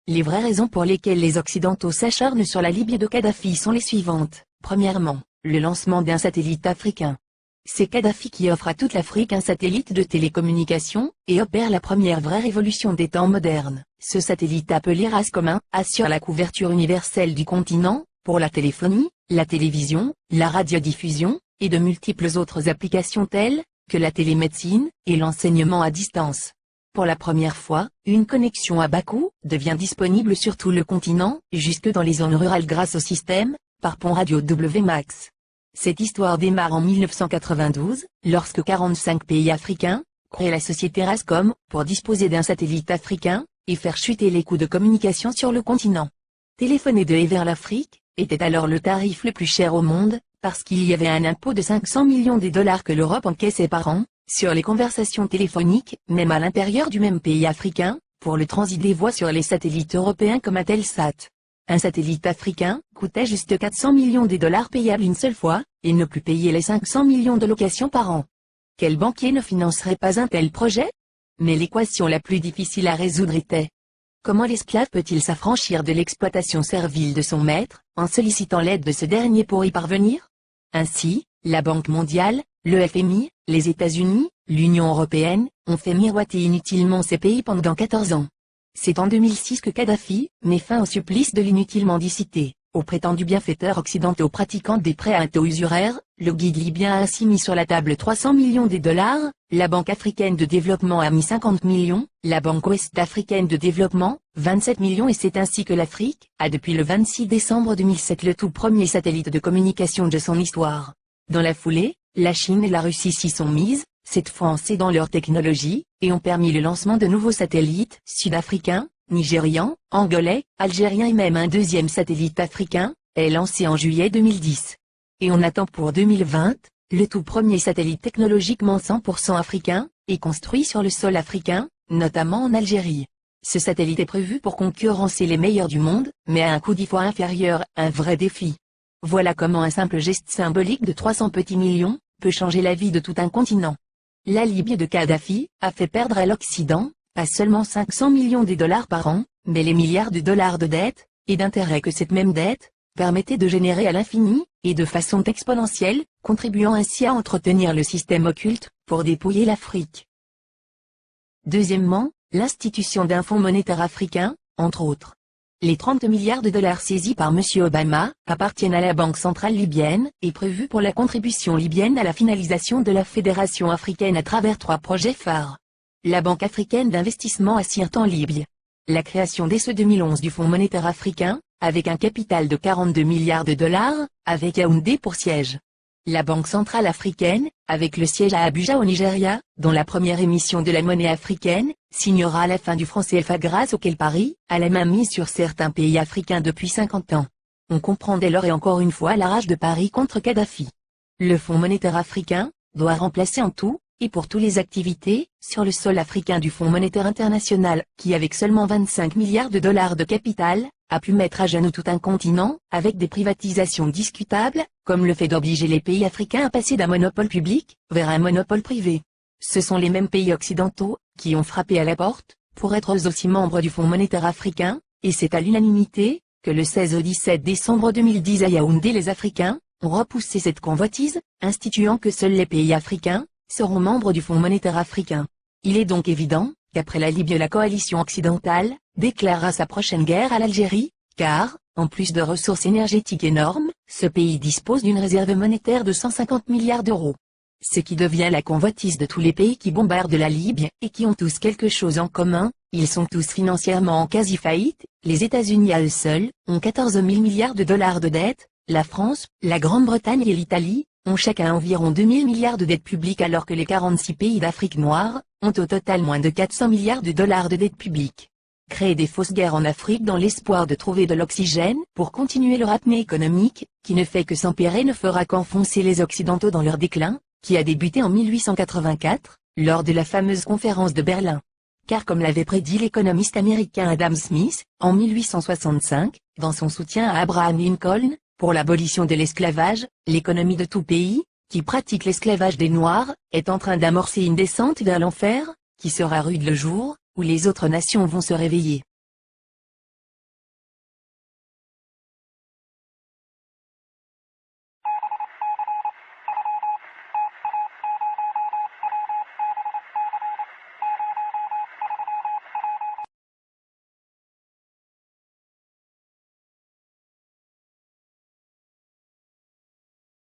les vraies raisons pour lesquelles les Occidentaux s'acharnent sur la Libye de Kadhafi sont les suivantes. Premièrement, le lancement d'un satellite africain. C'est Kadhafi qui offre à toute l'Afrique un satellite de télécommunication, et opère la première vraie révolution des temps modernes. Ce satellite appelé RASCOM assure la couverture universelle du continent, pour la téléphonie, la télévision, la radiodiffusion, et de multiples autres applications telles que la télémédecine et l'enseignement à distance. Pour la première fois, une connexion à bas coût devient disponible sur tout le continent, jusque dans les zones rurales grâce au système, par pont radio WMAX. Cette histoire démarre en 1992, lorsque 45 pays africains créent la société RASCOM pour disposer d'un satellite africain et faire chuter les coûts de communication sur le continent. Téléphoner de et vers l'Afrique était alors le tarif le plus cher au monde, parce qu'il y avait un impôt de 500 millions de dollars que l'Europe encaissait par an sur les conversations téléphoniques, même à l'intérieur du même pays africain, pour le transit des voix sur les satellites européens comme Intelsat. Un satellite africain coûtait juste 400 millions de dollars payables une seule fois, et ne plus payer les 500 millions de locations par an. Quel banquier ne financerait pas un tel projet? Mais l'équation la plus difficile à résoudre était: comment l'esclave peut-il s'affranchir de l'exploitation servile de son maître, en sollicitant l'aide de ce dernier pour y parvenir? Ainsi, la Banque mondiale, le FMI, les États-Unis, l'Union européenne, ont fait miroiter inutilement ces pays pendant 14 ans. C'est en 2006 que Kadhafi met fin au supplice de l'inutile mendicité. Aux prétendus bienfaiteurs occidentaux pratiquant des prêts à taux usuraires, le guide libyen a ainsi mis sur la table 300 millions de dollars, la Banque africaine de développement a mis 50 millions, la Banque ouest-africaine de développement, 27 millions, et c'est ainsi que l'Afrique a depuis le 26 décembre 2007 le tout premier satellite de communication de son histoire. Dans la foulée, la Chine et la Russie s'y sont mises, cette fois en cédant leur technologie, et ont permis le lancement de nouveaux satellites sud-africains, nigérians, angolais, algériens, et même un deuxième satellite africain, est lancé en juillet 2010. Et on attend pour 2020, le tout premier satellite technologiquement 100% africain, est construit sur le sol africain, notamment en Algérie. Ce satellite est prévu pour concurrencer les meilleurs du monde, mais à un coût 10 fois inférieur, un vrai défi. Voilà comment un simple geste symbolique de 300 petits millions peut changer la vie de tout un continent. La Libye de Kadhafi a fait perdre à l'Occident, pas seulement 500 millions de dollars par an, mais les milliards de dollars de dettes, et d'intérêts que cette même dette permettait de générer à l'infini, et de façon exponentielle, contribuant ainsi à entretenir le système occulte, pour dépouiller l'Afrique. Deuxièmement, l'institution d'un fonds monétaire africain, entre autres. Les 30 milliards de dollars saisis par M. Obama appartiennent à la Banque centrale libyenne, et prévus pour la contribution libyenne à la finalisation de la Fédération africaine à travers 3 projets phares. La Banque africaine d'investissement à Sirte en Libye. La création dès ce 2011 du Fonds monétaire africain, avec un capital de 42 milliards de dollars, avec Yaoundé pour siège. La Banque centrale africaine, avec le siège à Abuja au Nigeria, dont la première émission de la monnaie africaine, signera la fin du franc CFA grâce auquel Paris a la main mise sur certains pays africains depuis 50 ans. On comprend dès lors et encore une fois la rage de Paris contre Kadhafi. Le Fonds monétaire africain doit remplacer en tout, et pour toutes les activités, sur le sol africain du Fonds monétaire international, qui avec seulement 25 milliards de dollars de capital, a pu mettre à genoux tout un continent, avec des privatisations discutables, comme le fait d'obliger les pays africains à passer d'un monopole public vers un monopole privé. Ce sont les mêmes pays occidentaux qui ont frappé à la porte, pour être eux aussi membres du Fonds monétaire africain, et c'est à l'unanimité que le 16 au 17 décembre 2010 à Yaoundé les Africains ont repoussé cette convoitise, instituant que seuls les pays africains seront membres du Fonds monétaire africain. Il est donc évident qu'après la Libye la coalition occidentale déclarera sa prochaine guerre à l'Algérie, car, en plus de ressources énergétiques énormes, ce pays dispose d'une réserve monétaire de 150 milliards d'euros. Ce qui devient la convoitise de tous les pays qui bombardent la Libye, et qui ont tous quelque chose en commun, ils sont tous financièrement en quasi-faillite, les États-Unis à eux seuls ont 14 000 milliards de dollars de dettes, la France, la Grande-Bretagne et l'Italie ont chacun environ 2 000 milliards de dettes publiques alors que les 46 pays d'Afrique noire ont au total moins de 400 milliards de dollars de dettes publiques. Créer des fausses guerres en Afrique dans l'espoir de trouver de l'oxygène pour continuer leur apnée économique, qui ne fait que s'empirer, ne fera qu'enfoncer les Occidentaux dans leur déclin, qui a débuté en 1884, lors de la fameuse conférence de Berlin. Car comme l'avait prédit l'économiste américain Adam Smith, en 1865, dans son soutien à Abraham Lincoln, pour l'abolition de l'esclavage, l'économie de tout pays, qui pratique l'esclavage des Noirs, est en train d'amorcer une descente vers l'enfer, qui sera rude le jour où les autres nations vont se réveiller.